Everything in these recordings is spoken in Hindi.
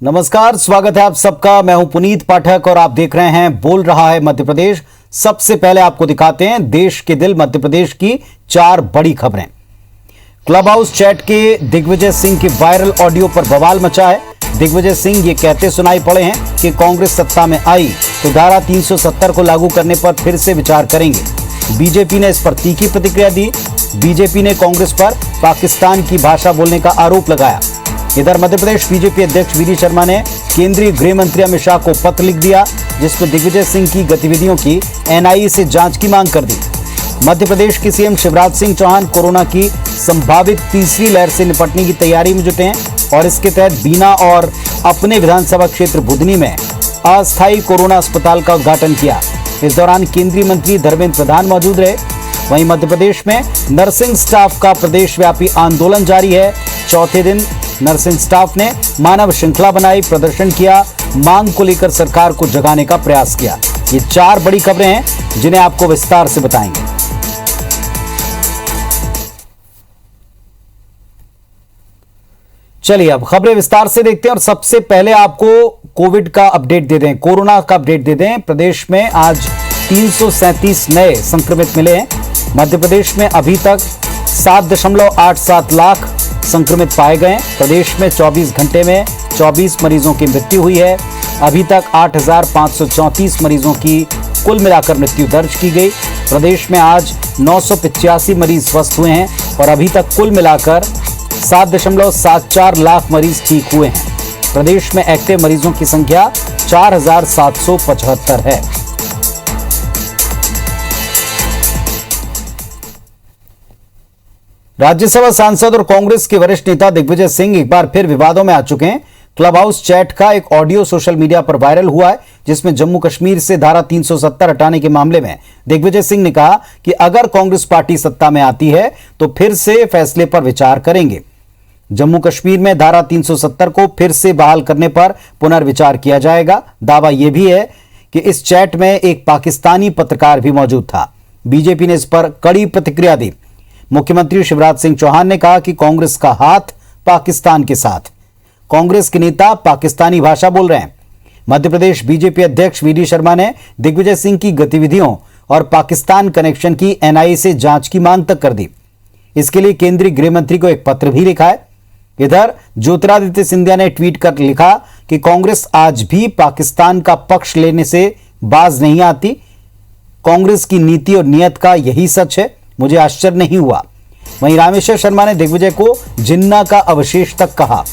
नमस्कार, स्वागत है आप सबका। मैं हूं पुनीत पाठक और आप देख रहे हैं बोल रहा है मध्य प्रदेश। सबसे पहले आपको दिखाते हैं देश के दिल मध्य प्रदेश की 4 बड़ी खबरें। क्लब हाउस चैट के दिग्विजय सिंह की वायरल ऑडियो पर बवाल मचा है। दिग्विजय सिंह ये कहते सुनाई पड़े हैं कि कांग्रेस सत्ता में आई तो धारा 370 को लागू करने पर फिर से विचार करेंगे। बीजेपी ने इस पर तीखी प्रतिक्रिया दी। बीजेपी ने कांग्रेस पर पाकिस्तान की भाषा बोलने का आरोप लगाया। इधर मध्य प्रदेश बीजेपी अध्यक्ष वी डी शर्मा ने केंद्रीय गृह मंत्री अमित शाह को पत्र लिख दिया, जिसमें दिग्विजय सिंह की गतिविधियों की एनआईए से जांच की मांग कर दी। मध्य प्रदेश के सीएम शिवराज सिंह चौहान कोरोना की संभावित तीसरी लहर से निपटने की तैयारी में जुटे हैं और इसके तहत बीना और अपने विधानसभा क्षेत्र बुधनी में अस्थायी कोरोना अस्पताल का उद्घाटन किया। इस दौरान केंद्रीय मंत्री धर्मेंद्र प्रधान मौजूद रहे। वहीं मध्य प्रदेश में नर्सिंग स्टाफ का प्रदेशव्यापी आंदोलन जारी है। चौथे दिन नर्सिंग स्टाफ ने मानव श्रृंखला बनाई, प्रदर्शन किया, मांग को लेकर सरकार को जगाने का प्रयास किया। ये 4 बड़ी खबरें हैं जिन्हें आपको विस्तार से बताएंगे। चलिए अब खबरें विस्तार से देखते हैं और सबसे पहले आपको कोविड का अपडेट दे दें, कोरोना का अपडेट दे दें। प्रदेश में आज 337 नए संक्रमित मिले हैं। मध्य प्रदेश में अभी तक 7.87 लाख संक्रमित पाए गए। प्रदेश में 24 घंटे में 24 मरीजों की मृत्यु हुई है। अभी तक 8,534 मरीजों की कुल मिलाकर मृत्यु दर्ज की गई। प्रदेश में आज 985 मरीज स्वस्थ हुए हैं और अभी तक कुल मिलाकर 7.74 लाख मरीज ठीक हुए हैं। प्रदेश में एक्टिव मरीजों की संख्या 4,775 है। राज्यसभा सांसद और कांग्रेस के वरिष्ठ नेता दिग्विजय सिंह एक बार फिर विवादों में आ चुके हैं। क्लब हाउस चैट का एक ऑडियो सोशल मीडिया पर वायरल हुआ है, जिसमें जम्मू कश्मीर से धारा 370 हटाने के मामले में दिग्विजय सिंह ने कहा कि अगर कांग्रेस पार्टी सत्ता में आती है तो फिर से फैसले पर विचार करेंगे। जम्मू कश्मीर में धारा 370 को फिर से बहाल करने पर पुनर्विचार किया जाएगा। दावा यह भी है कि इस चैट में एक पाकिस्तानी पत्रकार भी मौजूद था। बीजेपी ने इस पर कड़ी प्रतिक्रिया दी। मुख्यमंत्री शिवराज सिंह चौहान ने कहा कि कांग्रेस का हाथ पाकिस्तान के साथ, कांग्रेस के नेता पाकिस्तानी भाषा बोल रहे हैं। मध्य प्रदेश बीजेपी अध्यक्ष वी डी शर्मा ने दिग्विजय सिंह की गतिविधियों और पाकिस्तान कनेक्शन की एनआईए से जांच की मांग तक कर दी। इसके लिए केंद्रीय गृह मंत्री को एक पत्र भी लिखा है। इधर ज्योतिरादित्य सिंधिया ने ट्वीट कर लिखा कि कांग्रेस आज भी पाकिस्तान का पक्ष लेने से बाज नहीं आती। कांग्रेस की नीति और नियत का यही सच है, मुझे आश्चर्य नहीं हुआ। वहीं रामेश्वर शर्मा ने दिग्विजय को जिन्ना का अवशेष तक कहा।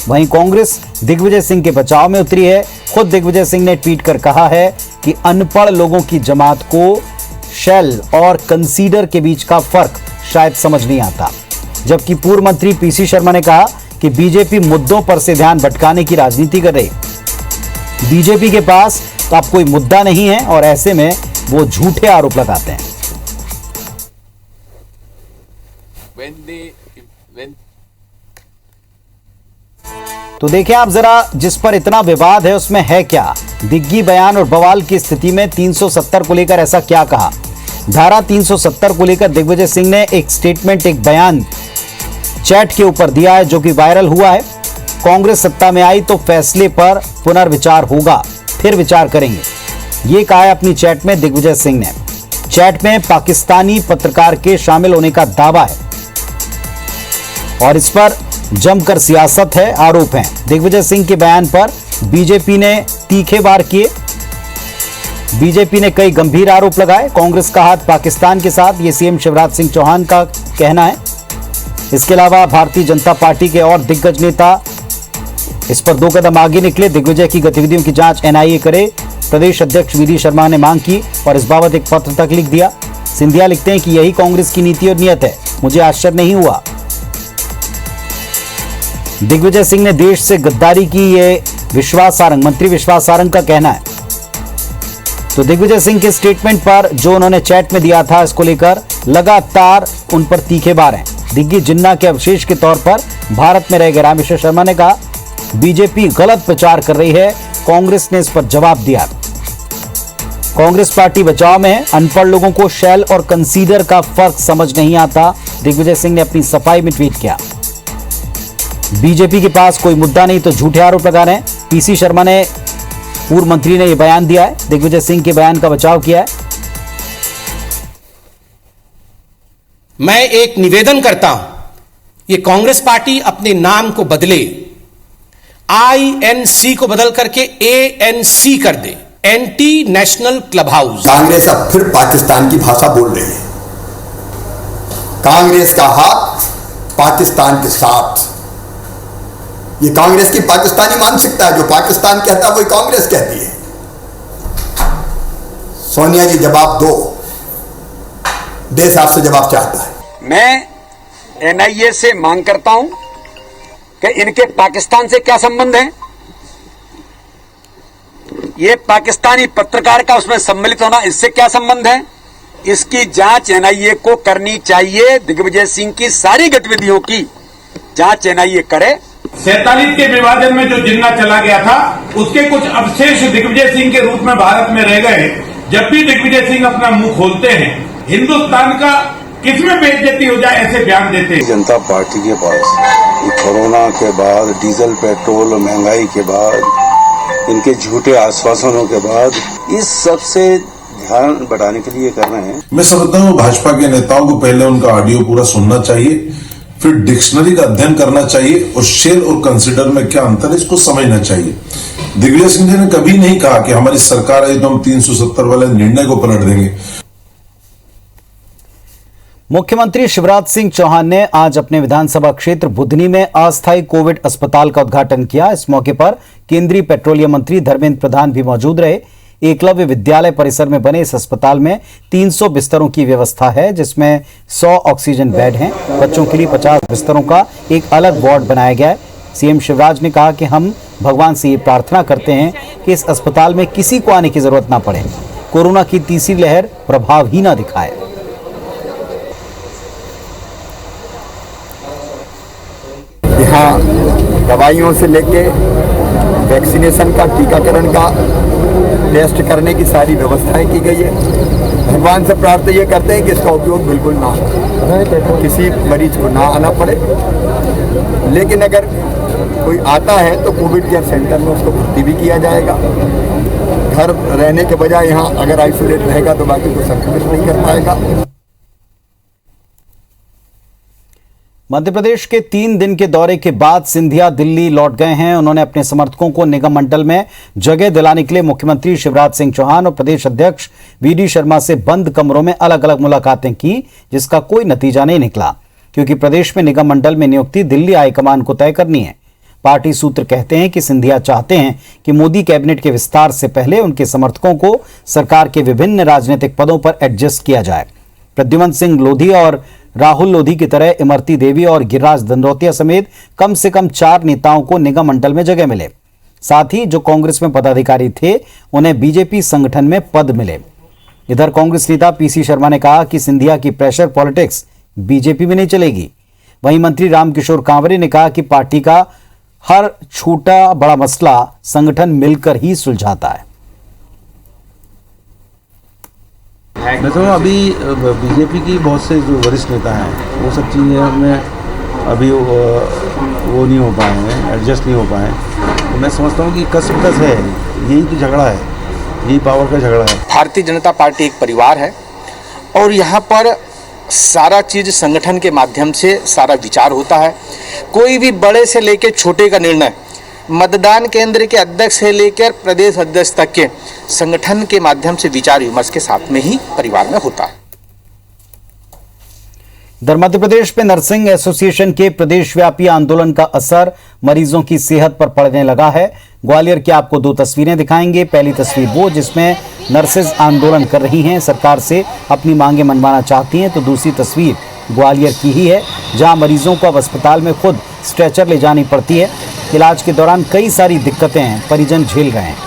वहीं कांग्रेस दिग्विजय सिंह के बचाव में उतरी है। खुद दिग्विजय सिंह ने ट्वीट कर कहा है कि अनपढ़ लोगों की जमात को शेल और कंसीडर के बीच का फर्क शायद समझ नहीं आता। जबकि पूर्व मंत्री पीसी शर्मा ने कहा कि बीजेपी मुद्दों पर से ध्यान भटकाने की राजनीति कर रही। बीजेपी के पास तो अब कोई मुद्दा नहीं है और ऐसे में वो झूठे आरोप लगाते हैं। तो देखिए आप जरा, जिस पर इतना विवाद है उसमें है क्या। दिग्गी बयान और बवाल की स्थिति में 370 को लेकर ऐसा क्या कहा। धारा 370 को लेकर दिग्विजय सिंह ने एक स्टेटमेंट, एक बयान चैट के ऊपर दिया है, जो कि वायरल हुआ है। कांग्रेस सत्ता में आई तो फैसले पर पुनर्विचार होगा, फिर विचार करेंगे, ये कहा है अपनी चैट में दिग्विजय सिंह ने। चैट में पाकिस्तानी पत्रकार के शामिल होने का दावा है और इस पर जमकर सियासत है, आरोप हैं। दिग्विजय सिंह के बयान पर बीजेपी ने तीखे वार किए। बीजेपी ने कई गंभीर आरोप लगाए। कांग्रेस का हाथ पाकिस्तान के साथ, ये सीएम शिवराज सिंह चौहान का कहना है। इसके अलावा भारतीय जनता पार्टी के और दिग्गज नेता इस पर 2 कदम आगे निकले। दिग्विजय की गतिविधियों की जांच एनआईए करे, प्रदेश अध्यक्ष वी डी शर्मा ने मांग की और इस बाबत एक पत्र तक लिख दिया। सिंधिया लिखते हैं कि यही कांग्रेस की नीति और नियत है, मुझे आश्चर्य नहीं हुआ। दिग्विजय सिंह ने देश से गद्दारी की, ये विश्वास सारंग, मंत्री विश्वास सारंग का कहना है। तो दिग्विजय सिंह के स्टेटमेंट पर जो उन्होंने चैट में दिया था, इसको लेकर लगातार उन पर तीखे वार हैं। दिग्गी जिन्ना के अवशेष के तौर पर भारत में रह गए रामेश्वर शर्मा ने कहा बीजेपी गलत प्रचार कर रही है, कांग्रेस ने इस पर जवाब दिया। कांग्रेस पार्टी बचाव में है, अनपढ़ लोगों को शेल और कंसीडर का फर्क समझ नहीं आता, दिग्विजय सिंह ने अपनी सफाई में ट्वीट किया। बीजेपी के पास कोई मुद्दा नहीं तो झूठे आरोप लगा रहे हैं। पीसी शर्मा ने, पूर्व मंत्री ने यह बयान दिया है। दिग्विजय सिंह के बयान का बचाव किया है। मैं एक निवेदन करता हूं, ये कांग्रेस पार्टी अपने नाम को बदले, INC को बदल करके ANC कर दे, anti national club house. Congress अब फिर पाकिस्तान की भाषा बोल रही है। कांग्रेस का हाथ पाकिस्तान के साथ। ये कांग्रेस की पाकिस्तानी मानसिकता है। जो पाकिस्तान कहता है वही कांग्रेस कहती है। सोनिया जी जवाब दो, देश आपसे जवाब चाहता है। मैं NIA से मांग करता हूं कि इनके पाकिस्तान से क्या संबंध है। ये पाकिस्तानी पत्रकार का उसमें सम्मिलित होना, इससे क्या संबंध है। इसकी जांच NIA को करनी चाहिए। दिग्विजय सिंह की सारी गतिविधियों की जांच NIA करे। 47 के विभाजन में जो जिन्ना चला गया था, उसके कुछ अवशेष दिग्विजय सिंह के रूप में भारत में रह गए। जब भी दिग्विजय सिंह अपना मुंह खोलते हैं, हिंदुस्तान का किसमें बेइज्जती हो जाए ऐसे बयान देते हैं। जनता पार्टी के पास कोरोना के बाद, डीजल पेट्रोल महंगाई के बाद, इनके झूठे आश्वासनों के बाद, इस सब से ध्यान बढ़ाने के लिए कर रहे हैं। मैं समझता हूँ भाजपा के नेताओं को पहले उनका ऑडियो पूरा सुनना चाहिए, फिर डिक्शनरी का अध्ययन करना चाहिए और शेल और कंसिडर में क्या अंतर है इसको समझना चाहिए। दिग्विजय सिंह जी ने कभी नहीं कहा कि हमारी सरकार है तो हम 370 वाले निर्णय को पलट देंगे। मुख्यमंत्री शिवराज सिंह चौहान ने आज अपने विधानसभा क्षेत्र बुधनी में अस्थायी कोविड अस्पताल का उद्घाटन किया। इस मौके पर केंद्रीय पेट्रोलियम मंत्री धर्मेंद्र प्रधान भी मौजूद रहे। एकलव्य विद्यालय परिसर में बने इस अस्पताल में 300 बिस्तरों की व्यवस्था है, जिसमें 100 ऑक्सीजन बेड हैं। बच्चों के लिए 50 बिस्तरों का एक अलग वार्ड बनाया गया है। सीएम शिवराज ने कहा कि हम भगवान से ये प्रार्थना करते हैं कि इस अस्पताल में किसी को आने की जरूरत ना पड़े, कोरोना की तीसरी लहर प्रभाव ही ना दिखाए। यहाँ दवाइयों से लेके वैक्सीनेशन का, टीकाकरण का, टेस्ट करने की सारी व्यवस्थाएं की गई है। भगवान से प्रार्थना ये करते हैं कि इसका उपयोग बिल्कुल ना हो, किसी मरीज को ना आना पड़े। लेकिन अगर कोई आता है तो कोविड केयर सेंटर में उसको भर्ती भी किया जाएगा। घर रहने के बजाय यहाँ अगर आइसोलेट रहेगा तो बाकी को संक्रमित नहीं कर पाएगा। मध्य प्रदेश के 3 दिन के दौरे के बाद सिंधिया दिल्ली लौट गए हैं। उन्होंने अपने समर्थकों को निगम मंडल में जगह दिलाने के लिए मुख्यमंत्री शिवराज सिंह चौहान और प्रदेश अध्यक्ष VD शर्मा से बंद कमरों में अलग अलग मुलाकातें की, जिसका कोई नतीजा नहीं निकला, क्योंकि प्रदेश में निगम मंडल में नियुक्ति दिल्ली हाईकमान को तय करनी है। पार्टी सूत्र कहते हैं कि सिंधिया चाहते हैं कि मोदी कैबिनेट के विस्तार से पहले उनके समर्थकों को सरकार के विभिन्न राजनीतिक पदों पर एडजस्ट किया जाए। प्रद्युमन सिंह लोधी और राहुल लोधी की तरह इमरती देवी और गिरिराज दंडौतिया समेत कम से कम 4 नेताओं को निगम मंडल में जगह मिले। साथ ही जो कांग्रेस में पदाधिकारी थे उन्हें बीजेपी संगठन में पद मिले। इधर कांग्रेस नेता पीसी शर्मा ने कहा कि सिंधिया की प्रेशर पॉलिटिक्स बीजेपी में नहीं चलेगी। वहीं मंत्री रामकिशोर कांवरे ने कहा कि पार्टी का हर छोटा बड़ा मसला संगठन मिलकर ही सुलझाता है। मैं तो अभी बीजेपी की बहुत से जो वरिष्ठ नेता हैं वो सब चीज़ें में अभी वो नहीं हो पाए हैं, एडजस्ट नहीं हो पाए। तो मैं समझता हूँ कि कस है, यही तो झगड़ा है, यही पावर का झगड़ा है। भारतीय जनता पार्टी एक परिवार है और यहाँ पर सारा चीज़ संगठन के माध्यम से सारा विचार होता है। कोई भी बड़े से लेकर छोटे का निर्णय मतदान केंद्र के अध्यक्ष से लेकर प्रदेश अध्यक्ष तक के संगठन के माध्यम से विचार विमर्श के साथ में ही परिवार में होता है। इधर मध्य प्रदेश में नर्सिंग एसोसिएशन के प्रदेशव्यापी आंदोलन का असर मरीजों की सेहत पर पड़ने लगा है। ग्वालियर की आपको 2 तस्वीरें दिखाएंगे। पहली तस्वीर वो जिसमें नर्सेज आंदोलन कर रही हैं, सरकार से अपनी मांगें मनवाना चाहती हैं, तो दूसरी तस्वीर ग्वालियर की ही है, जहां मरीजों को अब अस्पताल में खुद स्ट्रेचर ले जानी पड़ती है। इलाज के दौरान कई सारी दिक्कतें परिजन झेल रहे हैं।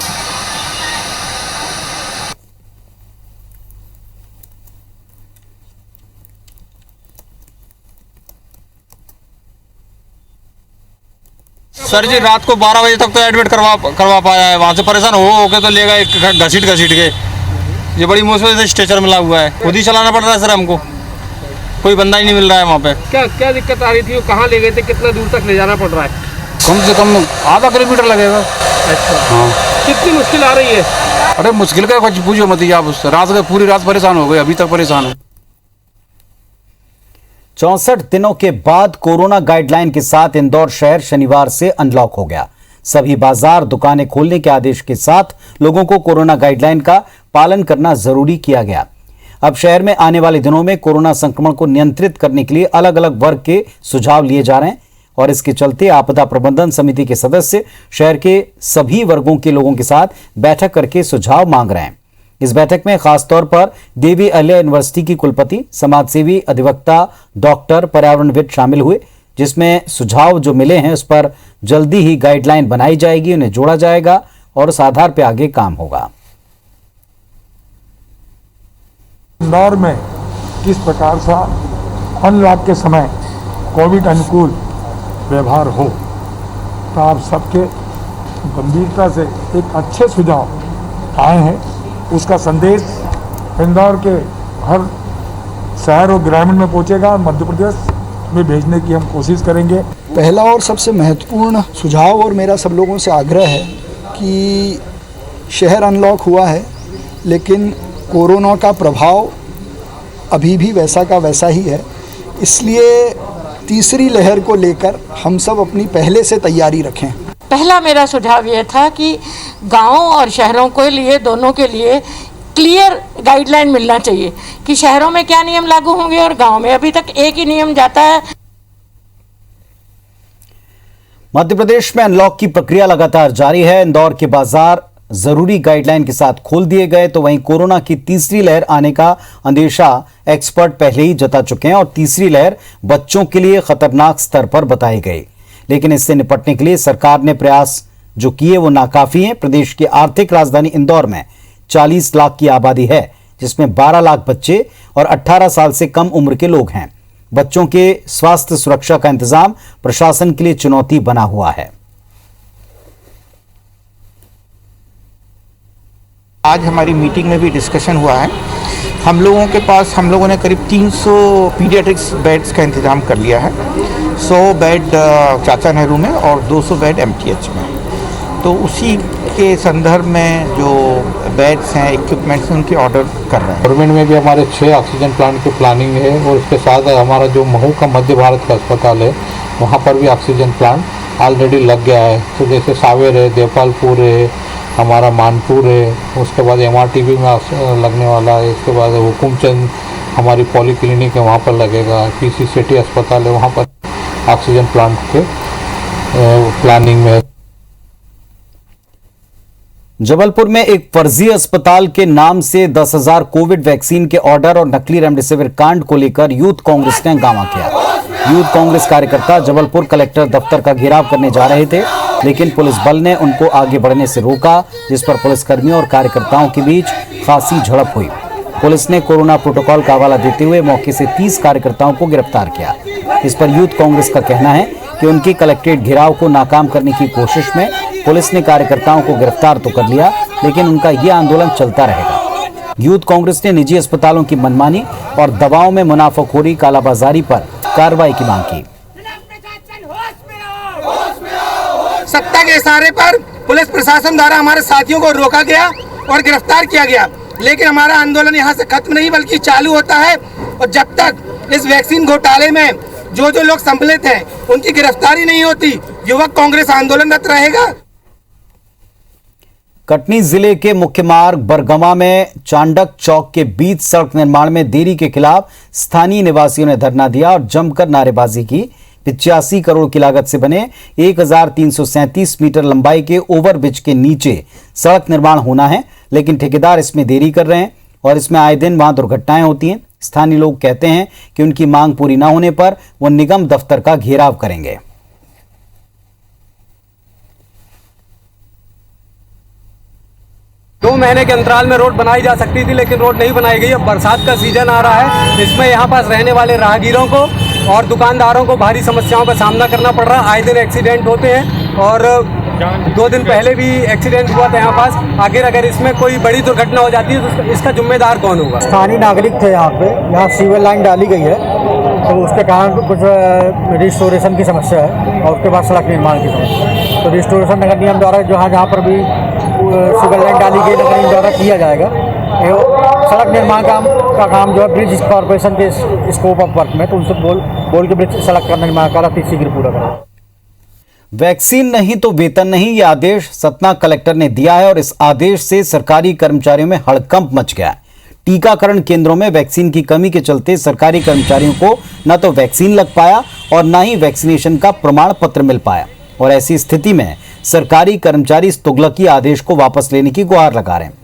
सर जी रात को 12 बजे तक तो एडमिट करवा पाया है। वहाँ से परेशान हो के तो लेगा घसीट के। ये बड़ी मुश्किल से स्ट्रेचर मिला हुआ है, खुद ही चलाना पड़ रहा है सर हमको। कोई बंदा ही नहीं मिल रहा है वहाँ पे। क्या क्या दिक्कत आ रही थी, कहाँ ले गए थे, कितना दूर तक ले जाना पड़ रहा है? कम से कम आधा किलोमीटर लगेगा। अच्छा, हाँ। कितनी मुश्किल आ रही है? अरे मुश्किल का कुछ पूछो मत, आप उससे रात के पूरी रात परेशान हो गए, अभी तक परेशान है। 64 दिनों के बाद कोरोना गाइडलाइन के साथ इंदौर शहर शनिवार से अनलॉक हो गया। सभी बाजार, दुकानें खोलने के आदेश के साथ लोगों को कोरोना गाइडलाइन का पालन करना जरूरी किया गया। अब शहर में आने वाले दिनों में कोरोना संक्रमण को नियंत्रित करने के लिए अलग अलग वर्ग के सुझाव लिए जा रहे हैं और इसके चलते आपदा प्रबंधन समिति के सदस्य शहर के सभी वर्गों के लोगों के साथ बैठक करके सुझाव मांग रहे हैं। इस बैठक में खासतौर पर देवी अहिल्या यूनिवर्सिटी की कुलपति, समाजसेवी, अधिवक्ता, डॉक्टर, पर्यावरणविद शामिल हुए, जिसमें सुझाव जो मिले हैं उस पर जल्दी ही गाइडलाइन बनाई जाएगी, उन्हें जोड़ा जाएगा और उस आधार पर आगे काम होगा। इंदौर में किस प्रकार से अनलॉक के समय कोविड अनुकूल व्यवहार हो, तो आप सबके गंभीरता से एक अच्छे सुझाव आए हैं। उसका संदेश इंदौर के हर शहर और ग्रामीण में पहुंचेगा और मध्य प्रदेश में भेजने की हम कोशिश करेंगे। पहला और सबसे महत्वपूर्ण सुझाव और मेरा सब लोगों से आग्रह है कि शहर अनलॉक हुआ है, लेकिन कोरोना का प्रभाव अभी भी वैसा का वैसा ही है। इसलिए तीसरी लहर को लेकर हम सब अपनी पहले से तैयारी रखें। पहला मेरा सुझाव ये था कि गांवों और शहरों के लिए, दोनों के लिए क्लियर गाइडलाइन मिलना चाहिए कि शहरों में क्या नियम लागू होंगे और गांव में। अभी तक एक ही नियम जाता है। मध्य प्रदेश में अनलॉक की प्रक्रिया लगातार जारी है। इंदौर के बाजार जरूरी गाइडलाइन के साथ खोल दिए गए, तो वहीं कोरोना की तीसरी लहर आने का अंदेशा एक्सपर्ट पहले ही जता चुके हैं और तीसरी लहर बच्चों के लिए खतरनाक स्तर पर बताई गई। लेकिन इससे निपटने के लिए सरकार ने प्रयास जो किए वो नाकाफी हैं। प्रदेश की आर्थिक राजधानी इंदौर में 40 लाख की आबादी है, जिसमें 12 लाख बच्चे और 18 साल से कम उम्र के लोग हैं। बच्चों के स्वास्थ्य सुरक्षा का इंतजाम प्रशासन के लिए चुनौती बना हुआ है। आज हमारी मीटिंग में भी डिस्कशन हुआ है। हम लोगों ने करीब 300 पीडियाट्रिक्स बेड्स का इंतजाम कर लिया है। 100 बेड चाचा नेहरू में और 200 बेड MTH में। तो उसी के संदर्भ में जो बेड्स हैं, इक्विपमेंट्स हैं, उनके ऑर्डर कर रहे हैं। गवर्नमेंट में भी हमारे 6 ऑक्सीजन प्लांट की प्लानिंग है और उसके साथ हमारा जो महू का मध्य भारत का अस्पताल है, वहाँ पर भी ऑक्सीजन प्लांट ऑलरेडी लग गया है। तो जैसे सावेर है, देवपालपुर है, हमारा मानपुर है, उसके बाद MRTB में लगने वाला है, उसके बाद हुकुमचंद हमारी पॉलीक्लिनिक है, वहाँ पर लगेगा। PC सिटी अस्पताल है, वहाँ पर ऑक्सीजन प्लांट के प्लानिंग में। जबलपुर में एक फर्जी अस्पताल के नाम से 10,000 कोविड वैक्सीन के ऑर्डर और नकली रेमडेसिविर कांड को लेकर यूथ कांग्रेस ने हंगामा किया। यूथ कांग्रेस कार्यकर्ता जबलपुर कलेक्टर दफ्तर का घेराव करने जा रहे थे, लेकिन पुलिस बल ने उनको आगे बढ़ने से रोका, जिस पर पुलिसकर्मियों और कार्यकर्ताओं के बीच खासी झड़प हुई। पुलिस ने कोरोना प्रोटोकॉल का हवाला देते हुए मौके से 30 कार्यकर्ताओं को गिरफ्तार किया। इस पर यूथ कांग्रेस का कहना है कि उनकी कलेक्ट्रेट घेराव को नाकाम करने की कोशिश में पुलिस ने कार्यकर्ताओं को गिरफ्तार तो कर लिया, लेकिन उनका यह आंदोलन चलता रहेगा। यूथ कांग्रेस ने निजी अस्पतालों की मनमानी और दवाओं में मुनाफाखोरी, कालाबाजारी पर कार्रवाई की मांग की। सत्ता के इशारे पर पुलिस प्रशासन द्वारा हमारे साथियों को रोका गया और गिरफ्तार किया गया, लेकिन हमारा आंदोलन यहाँ से खत्म नहीं बल्कि चालू होता है। और जब तक इस वैक्सीन घोटाले में जो लोग सम्मिलित हैं उनकी गिरफ्तारी नहीं होती, युवक कांग्रेस आंदोलनरत रहेगा। कटनी जिले के मुख्य मार्ग बरगमा में चांडक चौक के बीच सड़क निर्माण में देरी के खिलाफ स्थानीय निवासियों ने धरना दिया और जमकर नारेबाजी की। 85 करोड़ की लागत से बने 1337 मीटर लंबाई के ओवरब्रिज के नीचे सड़क निर्माण होना है, लेकिन ठेकेदार इसमें देरी कर रहे हैं और इसमें आए दिन वहां दुर्घटनाएं होती हैं। स्थानीय लोग कहते हैं कि उनकी मांग पूरी न होने पर वो निगम दफ्तर का घेराव करेंगे। दो महीने के अंतराल में रोड बनाई जा सकती थी, लेकिन रोड नहीं बनाई गई। अब बरसात का सीजन आ रहा है, इसमें यहाँ पास रहने वाले राहगीरों को और दुकानदारों को भारी समस्याओं का सामना करना पड़ रहा है। आए दिन एक्सीडेंट होते हैं और 2 दिन पहले भी एक्सीडेंट हुआ था यहाँ पास। आखिर अगर इसमें कोई बड़ी दुर्घटना हो जाती है तो इसका जिम्मेदार कौन होगा? स्थानीय नागरिक थे यहाँ पे, यहाँ सीवर लाइन डाली गई है तो उसके कारण कुछ रिस्टोरेशन की समस्या है और उसके बाद सड़क निर्माण की समस्या है। तो रिस्टोरेशन नगर निगम द्वारा जहाँ पर भी शुगर लाइन डाली गई नगर निगम द्वारा किया जाएगा। सड़क निर्माण का काम जो है ब्रिज कॉर्पोरेशन के स्कोप ऑफ वर्क में, तो उनसे बोल के ब्रिज सड़क का निर्माण का शीघ्र पूरा करें। वैक्सीन नहीं तो वेतन नहीं, यह आदेश सतना कलेक्टर ने दिया है और इस आदेश से सरकारी कर्मचारियों में हड़कंप मच गया है। टीकाकरण केंद्रों में वैक्सीन की कमी के चलते सरकारी कर्मचारियों को न तो वैक्सीन लग पाया और न ही वैक्सीनेशन का प्रमाण पत्र मिल पाया और ऐसी स्थिति में सरकारी कर्मचारी इस तुगलकी आदेश को वापस लेने की गुहार लगा रहे हैं।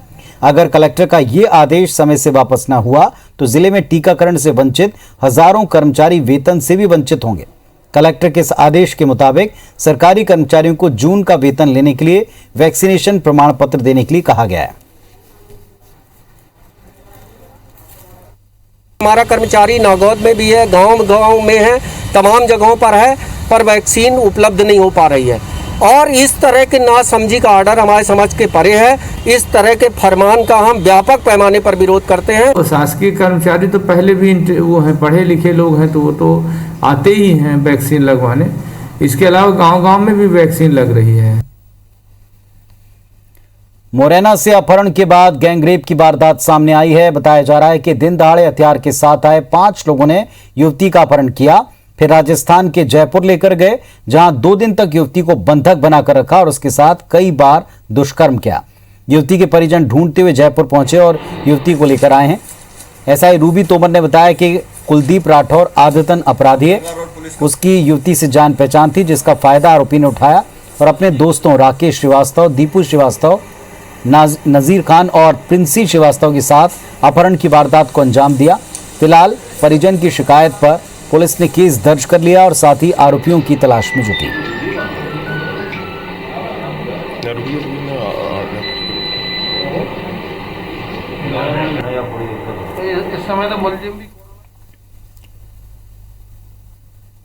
अगर कलेक्टर का ये आदेश समय से वापस न हुआ तो जिले में टीकाकरण से वंचित हजारों कर्मचारी वेतन से भी वंचित होंगे। कलेक्टर के इस आदेश के मुताबिक सरकारी कर्मचारियों को जून का वेतन लेने के लिए वैक्सीनेशन प्रमाण पत्र देने के लिए कहा गया है। हमारा कर्मचारी नागौद में भी है, गांव में है, तमाम जगहों पर है, पर वैक्सीन उपलब्ध नहीं हो पा रही है और इस तरह के नासमझी का आर्डर हमारे समझ के परे है। इस तरह के फरमान का हम व्यापक पैमाने पर विरोध करते हैं। और शासकीय कर्मचारी तो पहले भी वो हैं, पढ़े लिखे लोग हैं, तो वो तो आते ही हैं वैक्सीन लगवाने। इसके अलावा गांव-गांव में भी वैक्सीन लग रही है। मुरैना से अपहरण के बाद गैंगरेप की वारदात सामने आई है। बताया जा रहा है कि दिन दहाड़े हथियार के साथ आए 5 लोगों ने युवती का अपहरण किया, फिर राजस्थान के जयपुर लेकर गए, जहां 2 दिन तक युवती को बंधक बनाकर रखा और उसके साथ कई बार दुष्कर्म किया। युवती के परिजन ढूंढते हुए जयपुर पहुंचे और युवती को लेकर आए हैं। एसआई रूबी तोमर ने बताया कि कुलदीप राठौर आदतन अपराधी है। उसकी युवती से जान पहचान थी, जिसका फायदा आरोपी ने उठाया और अपने दोस्तों राकेश श्रीवास्तव, दीपू श्रीवास्तव, नजीर खान और प्रिंसी श्रीवास्तव के साथ अपहरण की वारदात को अंजाम दिया। फिलहाल परिजन की शिकायत पर पुलिस ने केस दर्ज कर लिया और साथ ही आरोपियों की तलाश में जुटी।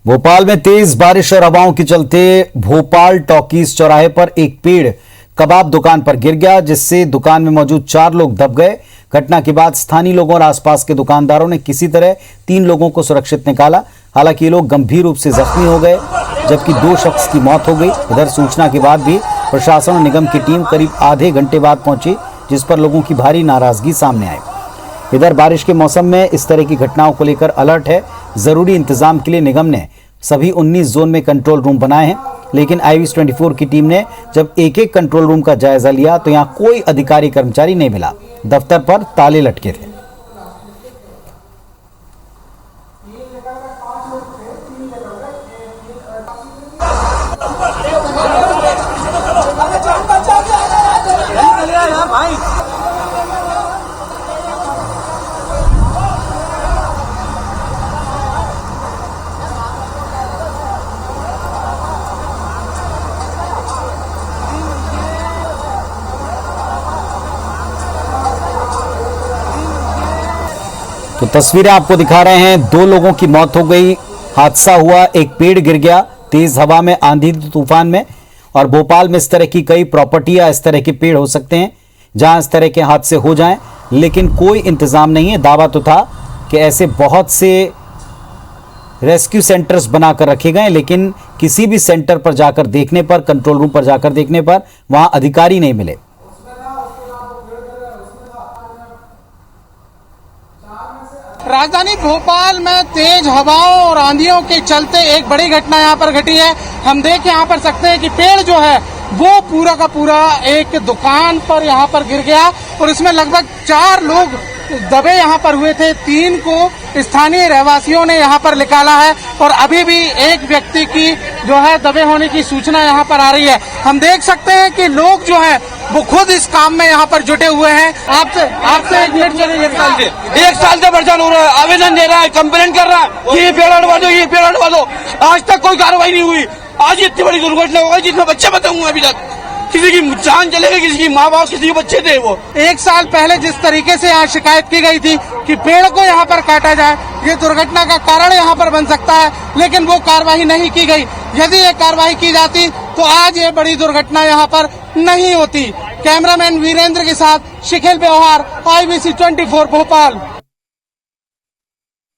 भोपाल में तेज बारिश और हवाओं के चलते भोपाल टॉकीज चौराहे पर एक पेड़ कबाब दुकान पर गिर गया, जिससे दुकान में मौजूद 4 लोग दब गए। घटना के बाद स्थानीय लोगों और आसपास के दुकानदारों ने किसी तरह 3 लोगों को सुरक्षित निकाला। हालांकि ये लोग गंभीर रूप से जख्मी हो गए, जबकि 2 शख्स की मौत हो गई। इधर सूचना के बाद भी प्रशासन और निगम की टीम करीब आधे घंटे बाद पहुंची, जिस पर लोगों की भारी नाराजगी सामने आई। इधर बारिश के मौसम में इस तरह की घटनाओं को लेकर अलर्ट है। जरूरी इंतजाम के लिए निगम ने सभी 19 जोन में कंट्रोल रूम बनाए हैं, लेकिन IVS 24 की टीम ने जब एक-एक कंट्रोल रूम का जायजा लिया तो यहां कोई अधिकारी कर्मचारी नहीं मिला। दफ्तर पर ताले लटके थे। तो तस्वीरें आपको दिखा रहे हैं। 2 लोगों की मौत हो गई, हादसा हुआ, एक पेड़ गिर गया तेज हवा में, आंधी तूफान में। और भोपाल में इस तरह की कई प्रॉपर्टी या इस तरह के पेड़ हो सकते हैं जहां इस तरह के हादसे हो जाएं, लेकिन कोई इंतजाम नहीं है। दावा तो था कि ऐसे बहुत से रेस्क्यू सेंटर्स बनाकर रखे गए, लेकिन किसी भी सेंटर पर जाकर देखने पर, कंट्रोल रूम पर जाकर देखने पर वहां अधिकारी नहीं मिले। राजधानी भोपाल में तेज हवाओं और आंधियों के चलते एक बड़ी घटना यहाँ पर घटी है। हम देख यहाँ पर सकते हैं कि पेड़ जो है वो पूरा का पूरा एक दुकान पर यहाँ पर गिर गया और इसमें लगभग 4 लोग दबे यहाँ पर हुए थे। 3 को स्थानीय रहवासियों ने यहाँ पर निकाला है और अभी भी एक व्यक्ति की जो है दबे होने की सूचना यहाँ पर आ रही है। हम देख सकते हैं कि लोग जो है वो खुद इस काम में यहाँ पर जुटे हुए हैं। आपसे एक साल से परेशान हो रहा है, आवेदन दे रहा है, कंप्लेन कर रहा है, ये पेड़ हटवा दो, ये पेड़ हटवा दो। आज तक कोई कार्रवाई नहीं हुई। आज इतनी बड़ी दुर्घटना हो गई जिसमें बच्चे बताऊंगा अभी तक, किसी की जान चलेगी, किसी की माँ बाप, किसी के बच्चे थे। वो 1 साल पहले जिस तरीके से यहाँ शिकायत की गई थी कि पेड़ को यहाँ पर काटा जाए, ये दुर्घटना का कारण यहाँ पर बन सकता है, लेकिन वो कार्रवाई नहीं की गई। यदि ये कार्रवाई की जाती तो आज ये बड़ी दुर्घटना यहाँ पर नहीं होती। कैमरामैन वीरेंद्र के साथ शिखिल व्यवहार, IVC 24 भोपाल।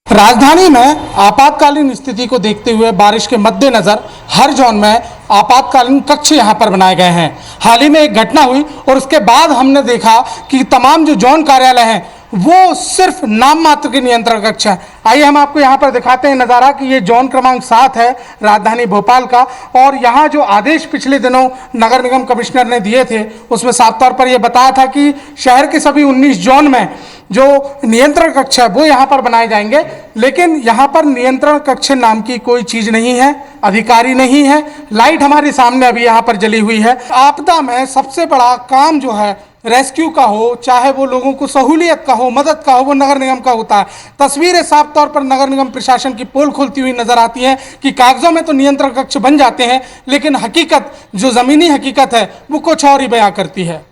राजधानी में आपातकालीन स्थिति को देखते हुए बारिश के मद्देनजर हर जोन में आपातकालीन कक्ष यहां पर बनाए गए हैं। हाल ही में एक घटना हुई और उसके बाद हमने देखा कि तमाम जो जोन कार्यालय हैं वो सिर्फ नाम मात्र के नियंत्रण कक्ष है। आइए हम आपको यहाँ पर दिखाते हैं नज़ारा कि ये जोन क्रमांक 7 है राजधानी भोपाल का, और यहाँ जो आदेश पिछले दिनों नगर निगम कमिश्नर ने दिए थे उसमें साफ तौर पर यह बताया था कि शहर के सभी 19 जोन में जो नियंत्रण कक्ष है वो यहाँ पर बनाए जाएंगे, लेकिन यहाँ पर नियंत्रण कक्ष नाम की कोई चीज नहीं है, अधिकारी नहीं है। लाइट हमारे सामने अभी यहाँ पर जली हुई है। आपदा में सबसे बड़ा काम जो है रेस्क्यू का हो, चाहे वो लोगों को सहूलियत का हो, मदद का हो, वो नगर निगम का होता है। तस्वीरें साफ तौर पर नगर निगम प्रशासन की पोल खोलती हुई नजर आती हैं कि कागजों में तो नियंत्रण कक्ष बन जाते हैं, लेकिन हकीकत जो जमीनी हकीकत है वो कुछ और ही बयां करती है।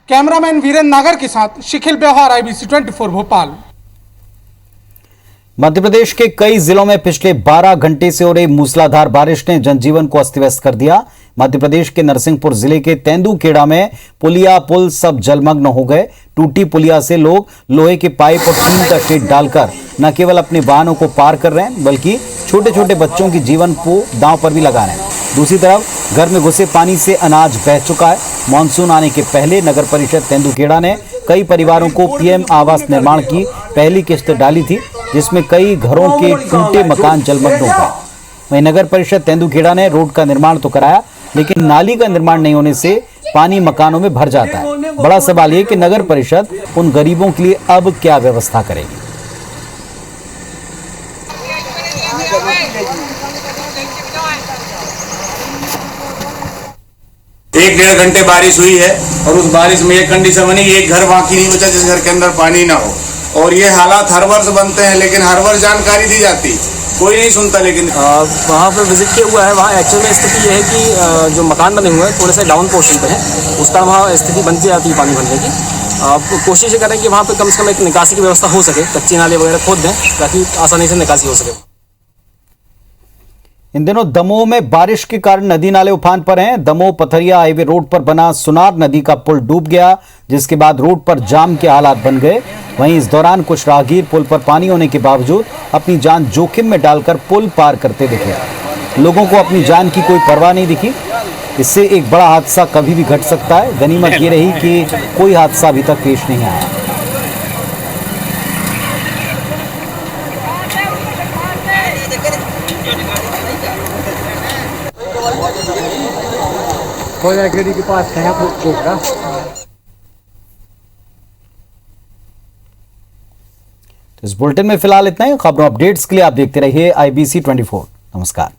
कैमरामैन वीरेंद्र नागर के साथ शिखिल व्यवहार, IBC 24 भोपाल। मध्य प्रदेश के कई जिलों में पिछले 12 घंटे से हो रही मूसलाधार बारिश ने जनजीवन को अस्त व्यस्त कर दिया। मध्य प्रदेश के नरसिंहपुर जिले के तेंदुखेड़ा में पुलिया पुल सब जलमग्न हो गए। टूटी पुलिया से लोग लोहे के पाइप और टीन का शेड डालकर न केवल अपने वाहनों को पार कर रहे हैं बल्कि छोटे छोटे बच्चों की जीवन को दांव पर भी लगा रहे हैं। दूसरी तरफ घर में घुसे पानी से अनाज बह चुका है। मानसून आने के पहले नगर परिषद तेंदुखेड़ा ने कई परिवारों को PM आवास निर्माण की पहली किस्त डाली थी, जिसमें कई घरों के टूटे मकान जलमग्न हो गए। वहीं नगर परिषद तेंदुखेड़ा ने रोड का निर्माण तो कराया, लेकिन नाली का निर्माण नहीं होने से पानी मकानों में भर जाता है। बड़ा सवाल ये कि नगर परिषद उन गरीबों के लिए अब क्या व्यवस्था करेगी। एक डेढ़ घंटे बारिश हुई है और उस बारिश में ये कंडीशन बनी, एक घर बाकी नहीं बचा जिस घर के अंदर पानी ना हो। और ये हालात हर वर्ष बनते हैं, लेकिन हर वर्ष जानकारी दी जाती, कोई नहीं सुनता। लेकिन वहाँ पर विजिट किया हुआ है। वहाँ एक्चुअल में स्थिति ये है कि जो मकान बने हुए हैं थोड़े से डाउन पोर्शन पे है, उसका वहाँ स्थिति बनती जाती है पानी भरने की। आप कोशिश करें कि वहाँ पे कम से कम एक निकासी की व्यवस्था हो सके, कच्ची नाले वगैरह खोद दें ताकि आसानी से निकासी हो सके। इन दिनों दमोह में बारिश के कारण नदी नाले उफान पर हैं। दमोह पथरिया हाईवे रोड पर बना सुनार नदी का पुल डूब गया, जिसके बाद रोड पर जाम के हालात बन गए। वहीं इस दौरान कुछ राहगीर पुल पर पानी होने के बावजूद अपनी जान जोखिम में डालकर पुल पार करते दिखे। लोगों को अपनी जान की कोई परवाह नहीं दिखी। इससे एक बड़ा हादसा कभी भी घट सकता है। गनीमत ये रही कि कोई हादसा अभी तक पेश नहीं आया। के पास है पोखरा। इस बुलेटिन में फिलहाल इतना ही। खबरों अपडेट्स के लिए आप देखते रहिए IBC 24। नमस्कार।